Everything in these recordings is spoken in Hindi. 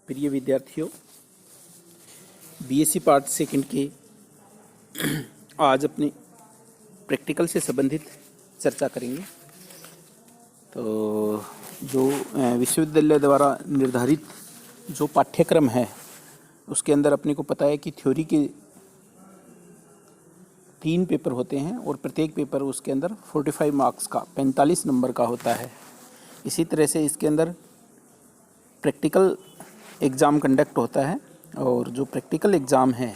प्रिय विद्यार्थियों, बीएससी पार्ट सेकंड के आज अपने प्रैक्टिकल से संबंधित चर्चा करेंगे। तो जो विश्वविद्यालय द्वारा निर्धारित जो पाठ्यक्रम है उसके अंदर अपने को पता है कि थ्योरी के 3 पेपर होते हैं और प्रत्येक पेपर उसके अंदर 45 मार्क्स का 45 नंबर का होता है। इसी तरह से इसके अंदर प्रैक्टिकल एग्ज़ाम कंडक्ट होता है और जो प्रैक्टिकल एग्ज़ाम है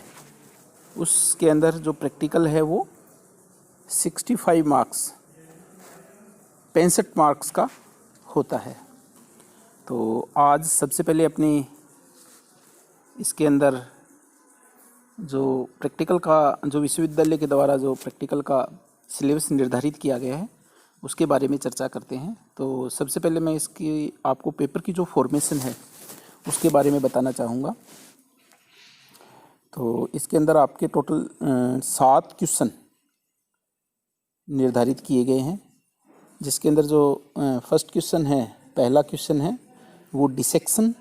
उसके अंदर जो प्रैक्टिकल है वो 65 मार्क्स 65 मार्क्स का होता है। तो आज सबसे पहले अपनी इसके अंदर जो प्रैक्टिकल का जो विश्वविद्यालय के द्वारा जो प्रैक्टिकल का सिलेबस निर्धारित किया गया है उसके बारे में चर्चा करते हैं। तो सबसे पहले मैं इसकी आपको पेपर की जो फॉर्मेशन है उसके बारे में बताना चाहूँगा। तो इसके अंदर आपके टोटल 7 क्वेश्चन निर्धारित किए गए हैं, जिसके अंदर जो फर्स्ट क्वेश्चन है, पहला क्वेश्चन है वो डिसेक्शन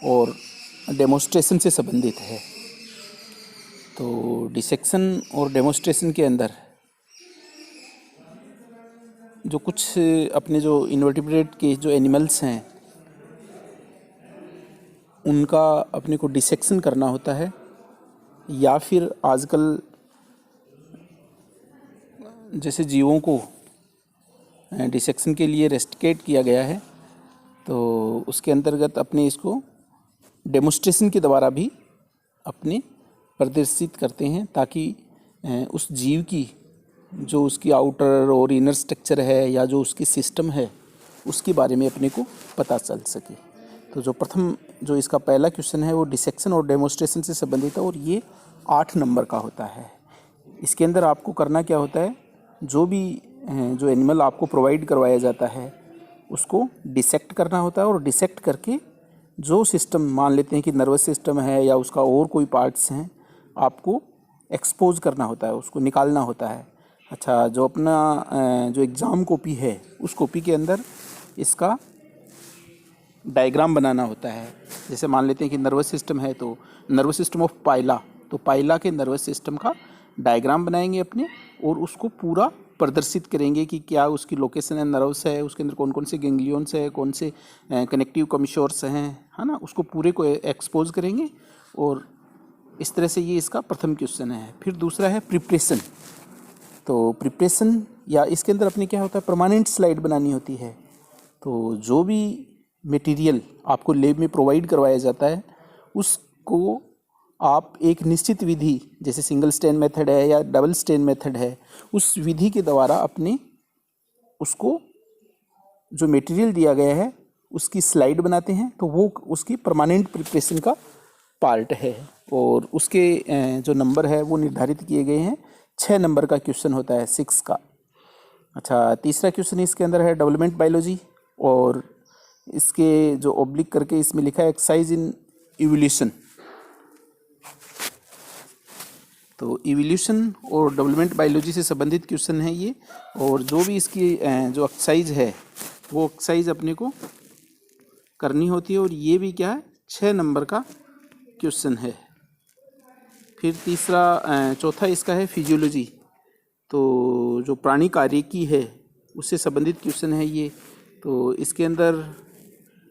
और डेमोस्ट्रेशन से संबंधित है। तो डिसेक्शन और डेमोस्ट्रेशन के अंदर जो कुछ अपने जो इनवर्टिब्रेट के जो एनिमल्स हैं उनका अपने को डिसेक्शन करना होता है, या फिर आजकल जैसे जीवों को डिसेक्शन के लिए रेस्टिकेट किया गया है, तो उसके अंतर्गत अपने इसको डेमोस्ट्रेशन के द्वारा भी अपने प्रदर्शित करते हैं, ताकि उस जीव की जो उसकी आउटर और इनर स्ट्रक्चर है या जो उसकी सिस्टम है उसके बारे में अपने को पता चल सके। तो जो प्रथम जो इसका पहला क्वेश्चन है वो डिसेक्शन और डेमोस्ट्रेशन से संबंधित है और ये 8 नंबर का होता है। इसके अंदर आपको करना क्या होता है, जो भी जो एनिमल आपको प्रोवाइड करवाया जाता है उसको डिसेक्ट करना होता है और डिसेक्ट करके जो सिस्टम मान लेते हैं कि नर्वस सिस्टम है या उसका और कोई पार्ट्स हैं, आपको एक्सपोज करना होता है, उसको निकालना होता है। अच्छा, जो अपना जो एग्ज़ाम कॉपी है उस कॉपी के अंदर इसका डायग्राम बनाना होता है। जैसे मान लेते हैं कि नर्वस सिस्टम है तो नर्वस सिस्टम ऑफ पाइला, तो पाइला के नर्वस सिस्टम का डायग्राम बनाएंगे अपने और उसको पूरा प्रदर्शित करेंगे कि क्या उसकी लोकेशन है, नर्व्स है, उसके अंदर कौन कौन से गैंग्लियंस है, कौन से कनेक्टिव कमिश्योर्स हैं, है ना, उसको पूरे को एक्सपोज करेंगे। और इस तरह से ये इसका प्रथम क्वेश्चन है। फिर दूसरा है प्रिपरेशन। तो प्रिपरेशन या इसके अंदर अपने क्या होता है, परमानेंट स्लाइड बनानी होती है। तो जो भी मटेरियल आपको लैब में प्रोवाइड करवाया जाता है उसको आप एक निश्चित विधि, जैसे सिंगल स्टेन मेथड है या डबल स्टेन मेथड है, उस विधि के द्वारा अपने उसको जो मटेरियल दिया गया है उसकी स्लाइड बनाते हैं। तो वो उसकी परमानेंट प्रिपरेशन का पार्ट है और उसके जो नंबर है वो निर्धारित किए गए हैं। 6 नंबर का क्वेश्चन होता है, 6 का। अच्छा, तीसरा क्वेश्चन इसके अंदर है डेवलपमेंट बायोलॉजी और इसके जो ऑब्लिक करके इसमें लिखा है एक्सरसाइज इन इवोल्यूशन। तो इवोल्यूशन और डेवलपमेंट बायोलॉजी से संबंधित क्वेश्चन है ये, और जो भी इसकी जो एक्सरसाइज है वो एक्सरसाइज अपने को करनी होती है और ये भी क्या है, 6 नंबर का क्वेश्चन है। फिर चौथा इसका है फिजियोलॉजी। तो जो प्राणी कार्यकी है उससे संबंधित क्वेश्चन है ये। तो इसके अंदर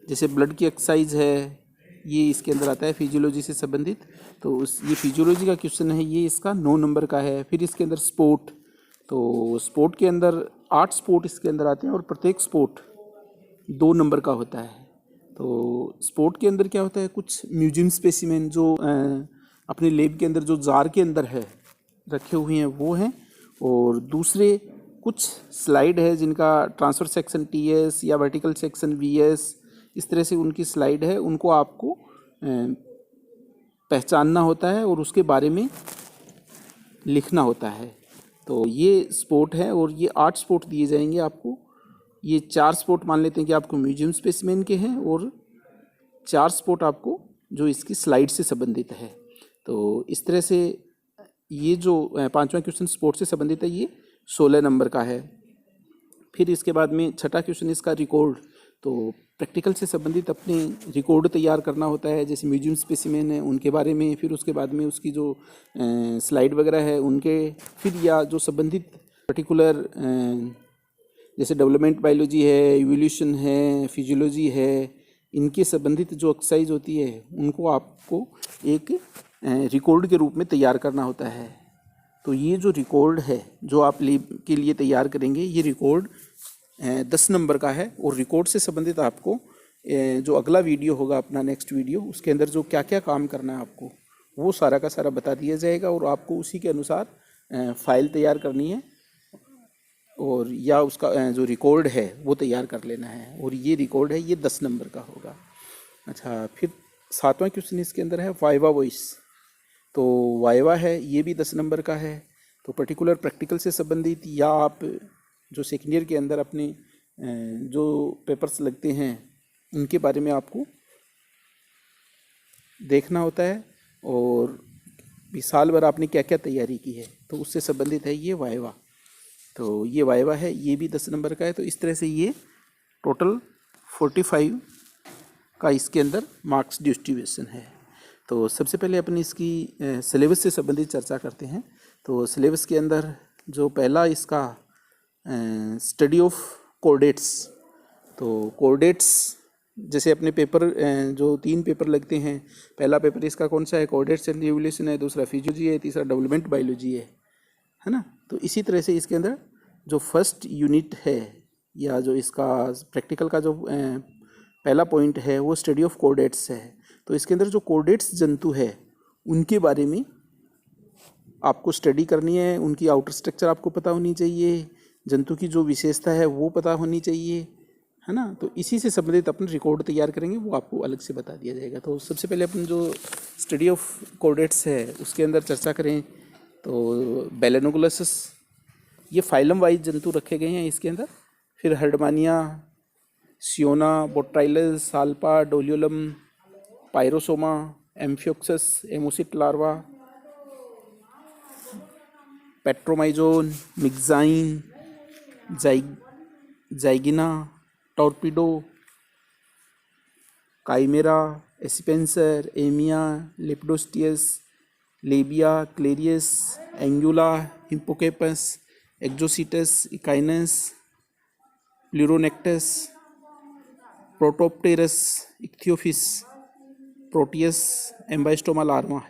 जैसे ब्लड की एक्सरसाइज है, ये इसके अंदर आता है फिजियोलॉजी से संबंधित। तो ये फिजियोलॉजी का क्वेश्चन है, ये इसका 9 नंबर का है। फिर इसके अंदर स्पोर्ट, तो स्पोर्ट के अंदर 8 स्पोर्ट इसके अंदर आते हैं और प्रत्येक स्पोर्ट 2 नंबर का होता है। तो स्पोर्ट के अंदर क्या होता है, कुछ म्यूजियम स्पेसिमेन जो अपने लैब के अंदर जो जार के अंदर है रखे हुए हैं वो हैं, और दूसरे कुछ स्लाइड है जिनका ट्रांसफर सेक्शन TS या वर्टिकल सेक्शन VS, इस तरह से उनकी स्लाइड है, उनको आपको पहचानना होता है और उसके बारे में लिखना होता है। तो ये स्पोर्ट है और ये 8 स्पोर्ट दिए जाएंगे आपको। ये 4 स्पोर्ट मान लेते हैं कि आपको म्यूजियम स्पेसिमेन के हैं और 4 स्पोर्ट आपको जो इसकी स्लाइड से संबंधित है। तो इस तरह से ये जो 5वां क्वेश्चन स्पोर्ट से संबंधित है ये 16 नंबर का है। फिर इसके बाद में छठा क्वेश्चन इसका रिकॉर्ड। तो प्रैक्टिकल से संबंधित अपने रिकॉर्ड तैयार करना होता है, जैसे म्यूजियम स्पेसिमेन है उनके बारे में, फिर उसके बाद में उसकी जो स्लाइड वगैरह है उनके, फिर या जो संबंधित पर्टिकुलर जैसे डेवलपमेंट बायोलॉजी है, इवोल्यूशन है, फिजियोलॉजी है, इनके संबंधित जो एक्सरसाइज होती है उनको आपको एक रिकॉर्ड के रूप में तैयार करना होता है। तो ये जो रिकॉर्ड है जो आप लैब के लिए तैयार करेंगे, ये रिकॉर्ड 10 नंबर का है। और रिकॉर्ड से संबंधित आपको जो अगला वीडियो होगा अपना नेक्स्ट वीडियो, उसके अंदर जो क्या क्या काम करना है आपको वो सारा का सारा बता दिया जाएगा, और आपको उसी के अनुसार फाइल तैयार करनी है और या उसका जो रिकॉर्ड है वो तैयार कर लेना है। और ये रिकॉर्ड है ये 10 नंबर का होगा। अच्छा, फिर 7वां क्वेश्चन इसके अंदर है वाइवा वॉइस। तो वाइवा है ये भी 10 नंबर का है। तो पर्टिकुलर प्रैक्टिकल से संबंधित या आप जो सेकेंड ईयर के अंदर अपने जो पेपर्स लगते हैं उनके बारे में आपको देखना होता है, और साल भर आपने क्या क्या तैयारी की है तो उससे संबंधित है ये वाइवा। तो ये वाइवा है ये भी 10 नंबर का है। तो इस तरह से ये टोटल 45 का इसके अंदर मार्क्स डिस्ट्रीब्यूशन है। तो सबसे पहले अपन इसकी सिलेबस से संबंधित चर्चा करते हैं। तो सिलेबस के अंदर जो पहला इसका स्टडी ऑफ कोऑर्डिनेट्स। तो कोऑर्डिनेट्स जैसे अपने पेपर जो 3 पेपर लगते हैं, पहला पेपर इसका कौन सा है, कोऑर्डिनेट्स एंड इवोल्यूशन है, दूसरा फिजियोलॉजी है, तीसरा डेवलपमेंट बायोलॉजी है ना। तो इसी तरह से इसके अंदर जो फर्स्ट यूनिट है या जो इसका प्रैक्टिकल का जो पहला पॉइंट है वो स्टडी ऑफ कोऑर्डिनेट्स है। तो इसके अंदर जो कोऑर्डिनेट्स जंतु है उनके बारे में आपको स्टडी करनी है, उनकी आउटर स्ट्रक्चर आपको पता होनी चाहिए, जंतु की जो विशेषता है वो पता होनी चाहिए, है ना। तो इसी से संबंधित अपन रिकॉर्ड तैयार करेंगे, वो आपको अलग से बता दिया जाएगा। तो सबसे पहले अपन जो स्टडी ऑफ कोऑर्डिनेट्स है उसके अंदर चर्चा करें तो बेलेनोगुलस, ये फाइलम वाइज जंतु रखे गए हैं इसके अंदर। फिर Herdmania, Ciona, Botryllus, Salpa, Doliolum, Pyrosoma, Amphioxus, ammocoete larva, Petromyzon, Myxine, Zygaena, Torpedo, Chimaera, Acipenser, Amia, Lepidosteus, Labeo, Clarias, Anguilla, Hippocampus, Exocoetus, Echeneis, Pleuronectes, Protopterus, Ichthyophis, Proteus, Ambystoma larva.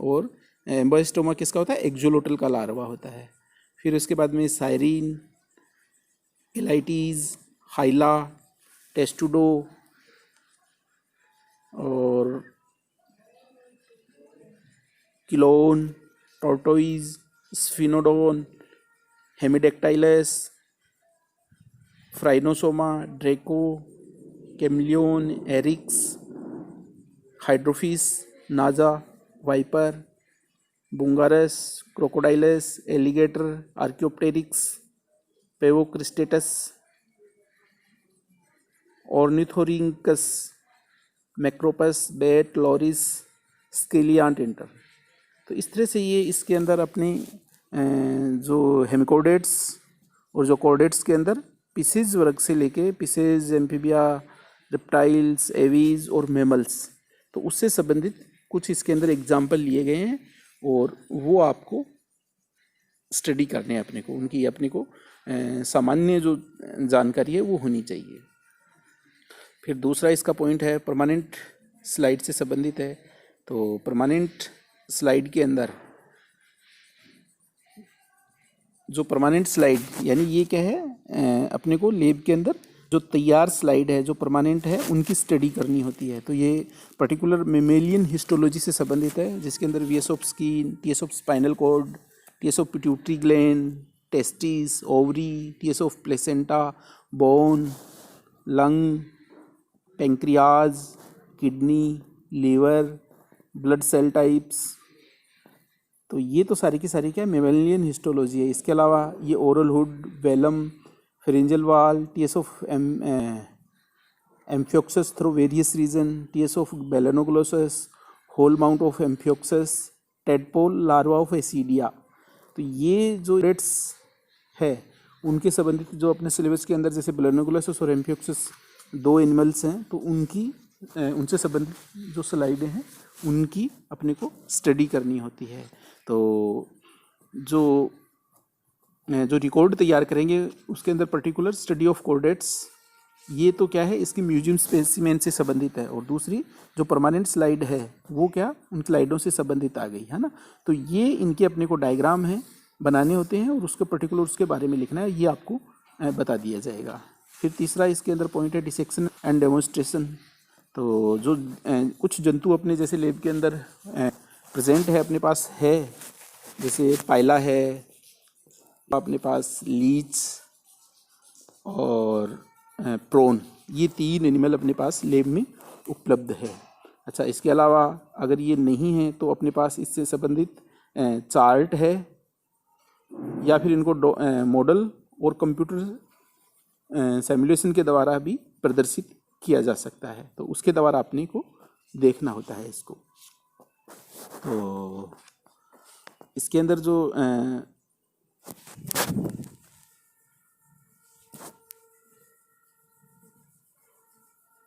और एम्बाइस्टोमा किसका होता है, एक्जोलोटल का लार्वा होता है। फिर उसके बाद में साइरिन, एलाइटीज, हाइला, टेस्टुडो और Chelone, tortoise, Sphenodon, Hemidactylus, Phrynosoma, Draco, Chamaeleon, Eryx, Hydrophis, Naja, viper, Bungarus, Crocodylus, alligator, Archaeopteryx, Pavo cristatus, Ornithorhynchus, Macropus, bat, Loris, scaly anteater. तो इस तरह से ये इसके अंदर अपने जो हेमिकोडेट्स और जो कोडेट्स के अंदर पिसेज वर्ग से लेके पिसेज, एम्फीबिया, रेप्टाइल्स, एवीज और मैमल्स, तो उससे संबंधित कुछ इसके अंदर एग्जाम्पल लिए गए हैं और वो आपको स्टडी करने हैं अपने को, उनकी अपने को सामान्य जो जानकारी है वो होनी चाहिए। फिर दूसरा इसका पॉइंट है परमानेंट स्लाइड से संबंधित है। तो परमानेंट स्लाइड के अंदर जो परमानेंट स्लाइड यानी ये क्या है, अपने को लैब के अंदर जो तैयार स्लाइड है जो परमानेंट है उनकी स्टडी करनी होती है। तो ये पर्टिकुलर मेमेलियन हिस्टोलॉजी से संबंधित है, जिसके अंदर VS of skin, TS of spinal cord, TS of pituitary gland, testis, ovary, TS of placenta, bone, lung, pancreas, kidney, liver, blood cell types. तो ये तो सारी की सारी क्या मेमेलियन हिस्टोलॉजी है। इसके अलावा ये oral hood, velum, pharyngeal wall, TS of Amphioxus through various region, TS of Balanoglossus, whole mount of Amphioxus, tadpole, larva of Ascidia. तो ये जो रेट्स है उनके संबंधित जो अपने सिलेबस के अंदर जैसे ब्लाइनोकुलस और एम्फियोक्सिस 2 एनिमल्स हैं, तो उनसे संबंधित जो स्लाइडें हैं उनकी अपने को स्टडी करनी होती है। तो जो रिकॉर्ड तैयार करेंगे उसके अंदर पर्टिकुलर स्टडी ऑफ कॉर्डेट्स, ये तो क्या है, इसकी म्यूजियम स्पेसिमेन से संबंधित है। और दूसरी जो परमानेंट स्लाइड है वो क्या उन स्लाइडों से संबंधित आ गई है ना। तो ये इनके अपने को डायग्राम है बनाने होते हैं और उसके पर्टिकुलर उसके बारे में लिखना है, ये आपको बता दिया जाएगा। फिर तीसरा इसके अंदर पॉइंट है डिसेक्शन एंड डेमोन्स्ट्रेशन। तो जो कुछ जंतु अपने जैसे लैब के अंदर प्रेजेंट है, अपने पास है, जैसे पायला है, अपने पास लीच और प्रोन, ये 3 एनिमल अपने पास लैब में उपलब्ध है। अच्छा, इसके अलावा अगर ये नहीं है तो अपने पास इससे संबंधित चार्ट है, या फिर इनको मॉडल और कंप्यूटर सिमुलेशन के द्वारा भी प्रदर्शित किया जा सकता है। तो उसके द्वारा अपने को देखना होता है इसको। तो इसके अंदर जो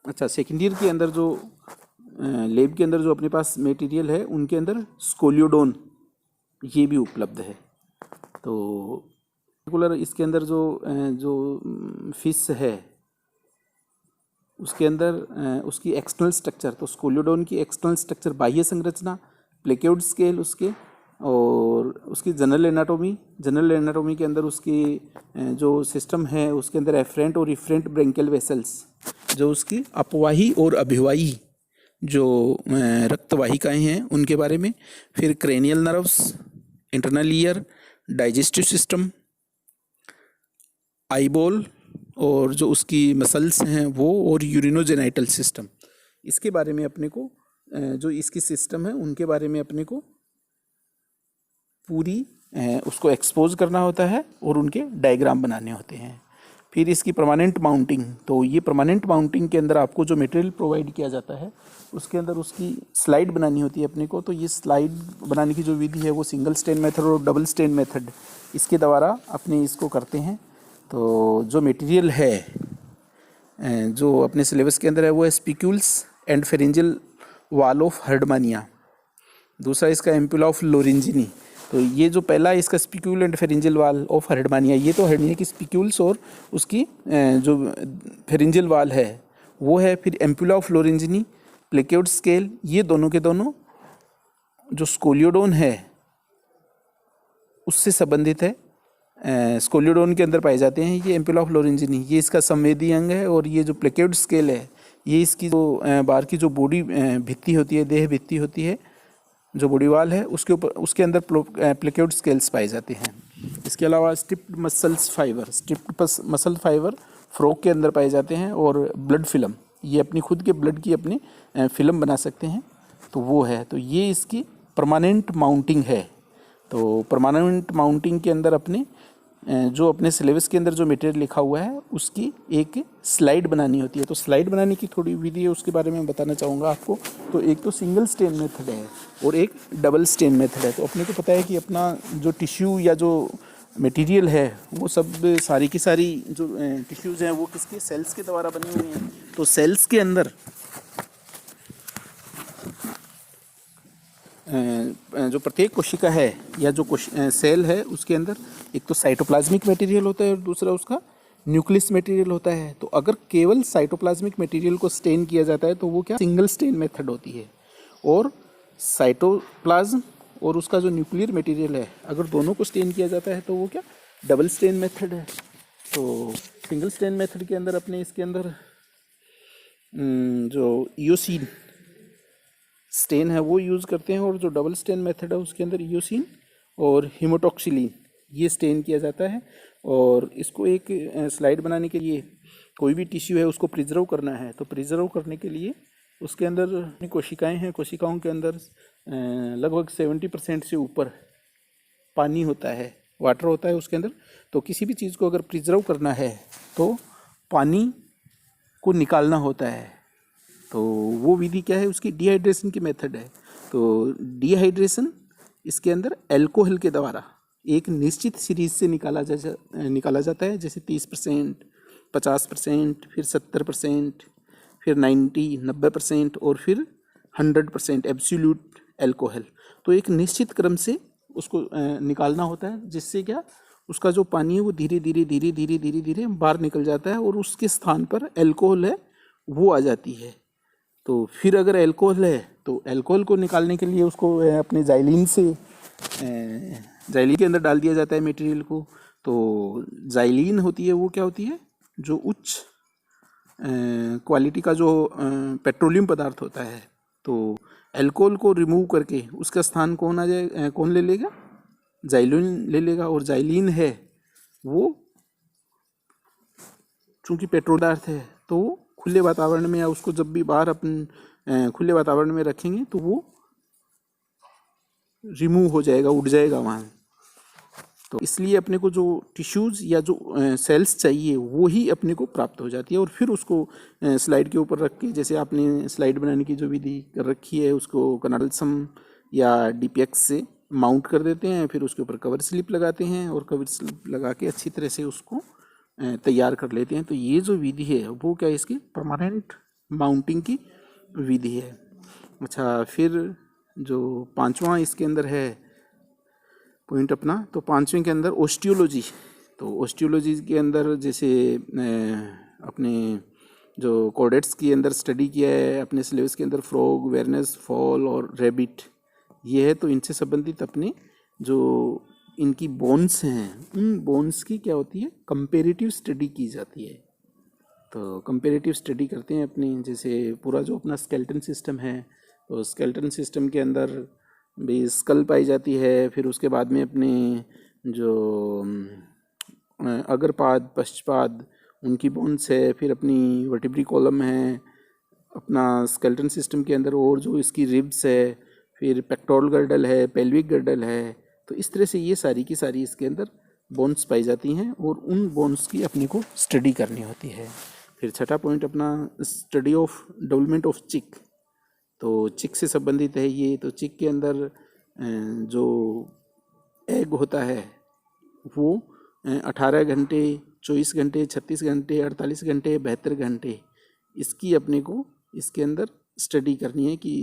अच्छा, सेकेंड ईयर के अंदर जो लैब के अंदर जो अपने पास मटेरियल है उनके अंदर स्कोलियोडोन ये भी उपलब्ध है। तो पर्टिकुलर इसके अंदर जो फिश है उसके अंदर उसकी एक्सटर्नल स्ट्रक्चर, तो स्कोलियोडोन की एक्सटर्नल स्ट्रक्चर, बाह्य संरचना, प्लेक्योड स्केल उसके, और उसकी जनरल एनाटोमी के अंदर उसकी जो सिस्टम है उसके अंदर एफरेंट और इफरेंट ब्रेंकियल वेसल्स, जो उसकी अपवाही और अभिवाही जो रक्तवाहिकाएं हैं उनके बारे में, फिर cranial nerves, internal ear, digestive system, eyeball और जो उसकी मसल्स हैं वो, और यूरिनोजेनाइटल सिस्टम, इसके बारे में अपने को जो इसकी सिस्टम है उनके बारे में अपने को पूरी उसको एक्सपोज करना होता है और उनके डायग्राम बनाने होते हैं। फिर इसकी परमानेंट माउंटिंग, तो ये परमानेंट माउंटिंग के अंदर आपको जो मटेरियल प्रोवाइड किया जाता है उसके अंदर उसकी स्लाइड बनानी होती है अपने को। तो ये स्लाइड बनाने की जो विधि है वो सिंगल स्टेन मेथड और डबल स्टेन मेथड, इसके द्वारा अपने इसको करते हैं। तो जो मटेरियल है जो अपने सिलेबस के अंदर है वो है spicules and pharyngeal wall of Herdmania, दूसरा इसका एम्पुला ऑफ लोरेंजिनी। तो ये जो पहला इसका spicule and pharyngeal wall of Herdmania, ये तो हर्डमानिया की स्पिक्यूल्स और उसकी जो फेरेंजियल वाल है वो है। फिर एम्पुला ऑफ लोरेंजिनी, प्लेक्योड स्केल, ये दोनों के दोनों जो स्कोलियोडोन है उससे संबंधित है, स्कोलियोडोन के अंदर पाए जाते हैं। ये एम्पुला ऑफ लोरेंजिनी ये इसका संवेदी अंग है, और ये जो प्लेक्योड स्केल है ये इसकी जो बाहर की जो बॉडी भित्ति होती है, देह भित्ति होती है, जो बॉडी वाल है उसके ऊपर, उसके अंदर प्लेक्योड स्केल्स पाए जाते हैं। इसके अलावा स्ट्रिप्ड मसल फाइबर फ्रॉग के अंदर पाए जाते हैं, और ब्लड फिल्म, ये अपनी खुद के ब्लड की अपनी फिल्म बना सकते हैं, तो वो है। तो ये इसकी परमानेंट माउंटिंग है। तो परमानेंट माउंटिंग के अंदर अपने जो अपने सिलेबस के अंदर जो मटेरियल लिखा हुआ है उसकी एक स्लाइड बनानी होती है। तो स्लाइड बनाने की थोड़ी विधि है उसके बारे में बताना चाहूँगा आपको। तो एक तो सिंगल स्टेन मेथड है और एक डबल स्टेन मेथड है। तो अपने को पता है कि अपना जो टिश्यू या जो मटेरियल है वो सब सारी की सारी जो टिश्यूज़ हैं वो किसके, सेल्स के द्वारा बनी हुई हैं। तो सेल्स के अंदर जो प्रत्येक कोशिका है या जो सेल है उसके अंदर एक तो साइटोप्लाज्मिक मटेरियल होता है और दूसरा उसका न्यूक्लियस मटेरियल होता है। तो अगर केवल साइटोप्लाज्मिक मटेरियल को स्टेन किया जाता है तो वो क्या सिंगल स्टेन मेथड होती है, और साइटोप्लाज्म और उसका जो न्यूक्लियर मटेरियल है अगर दोनों को स्टेन किया जाता है तो वो क्या डबल स्टेन मेथड है। तो सिंगल स्टेन मेथड के अंदर अपने इसके अंदर जो ईओसिन स्टेन है वो यूज़ करते हैं, और जो डबल स्टेन मेथड है उसके अंदर ईओसिन और हीमोटॉक्सिलिन ये स्टेन किया जाता है। और इसको एक स्लाइड बनाने के लिए कोई भी टिश्यू है उसको प्रिजर्व करना है, तो प्रिजर्व करने के लिए उसके अंदर कोशिकाएं हैं, कोशिकाओं के अंदर लगभग 70% से ऊपर पानी होता है, वाटर होता है उसके अंदर। तो किसी भी चीज़ को अगर प्रिजर्व करना है तो पानी को निकालना होता है। तो वो विधि क्या है उसकी, डिहाइड्रेशन की मेथड है। तो डिहाइड्रेशन इसके अंदर अल्कोहल के द्वारा एक निश्चित सीरीज से निकाला जाता है, जैसे 30%, 50%, फिर 70%, फिर 90% और फिर 100% एब्सोल्यूट एल्कोहल। तो एक निश्चित क्रम से उसको निकालना होता है, जिससे क्या उसका जो पानी है वो धीरे धीरे धीरे धीरे धीरे धीरे बाहर निकल जाता है और उसके स्थान पर एल्कोहल है वो आ जाती है। तो फिर अगर एल्कोहल है तो एल्कोहल को निकालने के लिए उसको अपने जाइलिन के अंदर डाल दिया जाता है मटेरियल को। तो जाइलिन होती है वो क्या होती है, जो उच्च क्वालिटी का जो पेट्रोलियम पदार्थ होता है। तो एल्कोहल को रिमूव करके उसका स्थान कौन ले लेगा, जाइलिन ले लेगा। और जाइलिन है वो चूँकि पेट्रोल पदार्थ है तो वो खुले वातावरण में, या उसको जब भी बाहर अपन खुले वातावरण में रखेंगे तो वो रिमूव हो जाएगा, उड़ जाएगा वहाँ। तो इसलिए अपने को जो टिश्यूज़ या जो सेल्स चाहिए वो ही अपने को प्राप्त हो जाती है। और फिर उसको स्लाइड के ऊपर रख के, जैसे आपने स्लाइड बनाने की जो विधि कर रखी है उसको कनाडल सम या डीपीएक्स से माउंट कर देते हैं, फिर उसके ऊपर कवर स्लिप लगाते हैं और कवर स्लिप लगा के अच्छी तरह से उसको तैयार कर लेते हैं। तो ये जो विधि है वो क्या है, इसकी परमानेंट माउंटिंग की विधि है। अच्छा, फिर जो पांचवा इसके अंदर है पॉइंट अपना, तो पांचवें के अंदर ओस्टियोलॉजी। तो ओस्टियोलॉजी के अंदर जैसे अपने जो कॉर्डेट्स के अंदर स्टडी किया है अपने सिलेबस के अंदर, फ्रॉग, वेरनेस, फॉल और रैबिट, ये है। तो इनसे संबंधित अपने जो इनकी बोन्स हैं, उन बोन्स की क्या होती है, कंपेरेटिव स्टडी की जाती है। तो कंपेरेटिव स्टडी करते हैं अपने, जैसे पूरा जो अपना स्केलेटन सिस्टम है, तो स्केलेटन सिस्टम के अंदर भी स्कल पाई जाती है। फिर उसके बाद में अपने जो अग्रपाद, पश्चपाद, उनकी बोन्स है। फिर अपनी वर्टिब्री कॉलम है अपना स्केलेटन सिस्टम के अंदर, और जो इसकी रिब्स है, फिर पेक्टोरल गर्डल है, पेल्विक गर्डल है। तो इस तरह से ये सारी की सारी इसके अंदर बोन्स पाई जाती हैं और उन बोन्स की अपने को स्टडी करनी होती है। फिर छठा पॉइंट अपना स्टडी ऑफ डेवलपमेंट ऑफ चिक। तो चिक से संबंधित है ये। तो चिक के अंदर जो एग होता है वो 18 घंटे, 24 घंटे, 36 घंटे, 48 घंटे, 72 घंटे, इसकी अपने को इसके अंदर स्टडी करनी है कि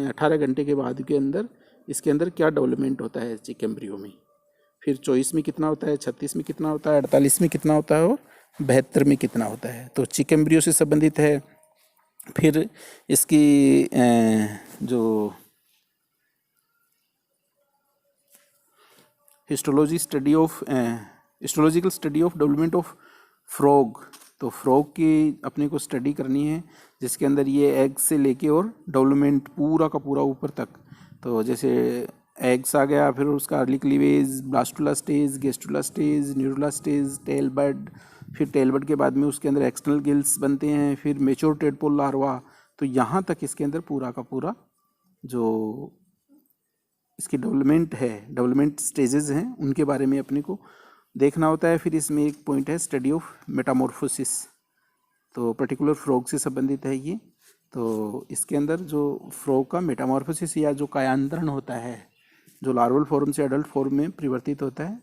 18 घंटे के बाद के अंदर इसके अंदर क्या डेवलपमेंट होता है चिक एम्ब्रियो में। फिर 24 में कितना होता है, 36 में कितना होता है, 48 में कितना होता है और 72 में कितना होता है। तो चिक एम्ब्रियो से संबंधित है। फिर इसकी जो histological study of development of frog. तो फ्रॉग की अपने को स्टडी करनी है, जिसके अंदर ये एग से लेके और डेवलपमेंट पूरा का पूरा ऊपर तक। तो जैसे एग्स आ गया, फिर उसका early cleavage, blastula stage, gastrula stage, neurula stage, tail bud. फिर टेल बड के बाद में उसके अंदर एक्सटर्नल गिल्स बनते हैं, फिर मेच्योर टेडपोल लार्वा। तो यहाँ तक इसके अंदर पूरा का पूरा जो इसकी डेवलपमेंट है, डेवलपमेंट स्टेजेस हैं, उनके बारे में अपने को देखना होता है। फिर इसमें एक पॉइंट है स्टडी ऑफ मेटामॉर्फोसिस। तो पर्टिकुलर फ्रॉग से संबंधित है ये। तो इसके अंदर जो फ्रॉग का मेटामॉर्फोसिस या जो कायांतरण होता है, जो लार्वल फॉर्म से अडल्ट फॉर्म में परिवर्तित होता है,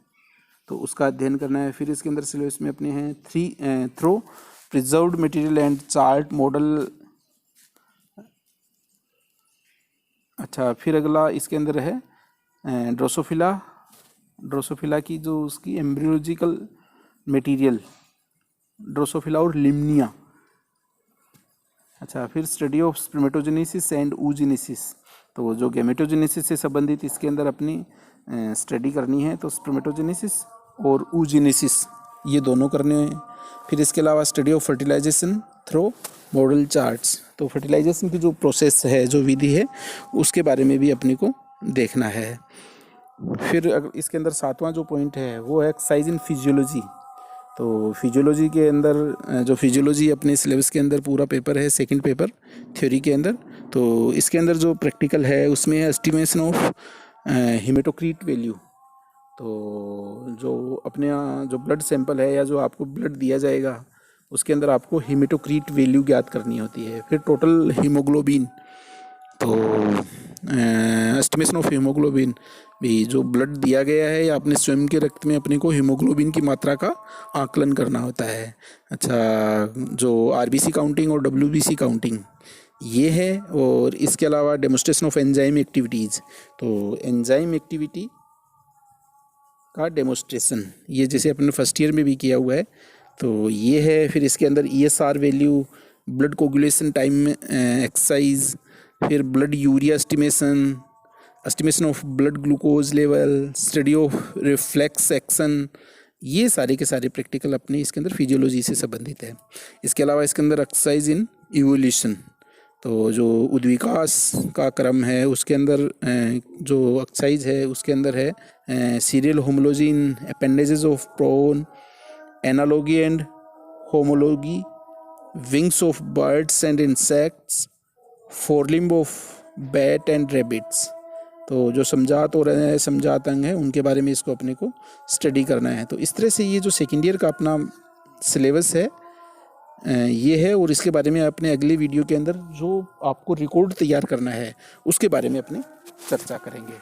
तो उसका अध्ययन करना है। फिर इसके अंदर सिलेबस में अपने हैं through preserved material and chart model. अच्छा, फिर अगला इसके अंदर है ड्रोसोफिला की जो उसकी एम्ब्रियोलॉजिकल मटेरियल, ड्रोसोफिला और लिम्निया। अच्छा, फिर study of spermatogenesis and oogenesis। तो जो गैमेटोजेनेसिस से संबंधित इसके अंदर अपनी स्टडी करनी है, तो स्पर्मेटोजेनेसिस और oogenesis ये दोनों करने हैं। फिर इसके अलावा study of fertilization through model charts. तो फर्टिलाइजेशन की जो प्रोसेस है, जो विधि है, उसके बारे में भी अपने को देखना है। फिर इसके अंदर सातवां जो पॉइंट है वो है एक्सरसाइज इन फिजियोलॉजी। तो फिजियोलॉजी के अंदर जो फिजियोलॉजी अपने सिलेबस के अंदर पूरा पेपर है, सेकंड पेपर थ्योरी के अंदर। तो इसके अंदर जो प्रैक्टिकल है उसमें एस्टिमेशन ऑफ हीमेटोक्रीट वैल्यू। तो जो अपने जो ब्लड सैंपल है या जो आपको ब्लड दिया जाएगा, उसके अंदर आपको हीमेटोक्रीट वैल्यू ज्ञात करनी होती है। फिर टोटल हीमोग्लोबिन। तो एस्टिमेशन ऑफ हीमोग्लोबिन भी, जो ब्लड दिया गया है या अपने स्वयं के रक्त में अपने को हीमोग्लोबिन की मात्रा का आकलन करना होता है। अच्छा, जो आरबीसी काउंटिंग और डब्ल्यूबीसी काउंटिंग ये है। और इसके अलावा डेमोस्ट्रेशन ऑफ एंजाइम एक्टिविटीज़, तो एंजाइम एक्टिविटी का डेमोस्ट्रेशन ये जैसे अपने फर्स्ट ईयर में भी किया हुआ है, तो ये है। फिर इसके अंदर ESR value, blood coagulation time exercise, फिर blood urea estimation, estimation of blood glucose level, study of reflex action, ये सारे के सारे प्रैक्टिकल अपने इसके अंदर फिजियोलॉजी से संबंधित है। इसके अलावा इसके अंदर एक्सरसाइज इन इवोल्यूशन, तो जो उद्विकास का क्रम है उसके अंदर जो एक्सरसाइज है उसके अंदर है serial homology in appendages of prawn, analogy and homology, wings of birds and insects, forelimb of bat and rabbits. तो जो समझात और समझात अंग है उनके बारे में इसको अपने को स्टडी करना है। तो इस तरह से ये जो सेकेंड ईयर का अपना सिलेबस है ये है। और इसके बारे में अपने अगले वीडियो के अंदर जो आपको रिकॉर्ड तैयार करना है उसके बारे में अपने चर्चा करेंगे।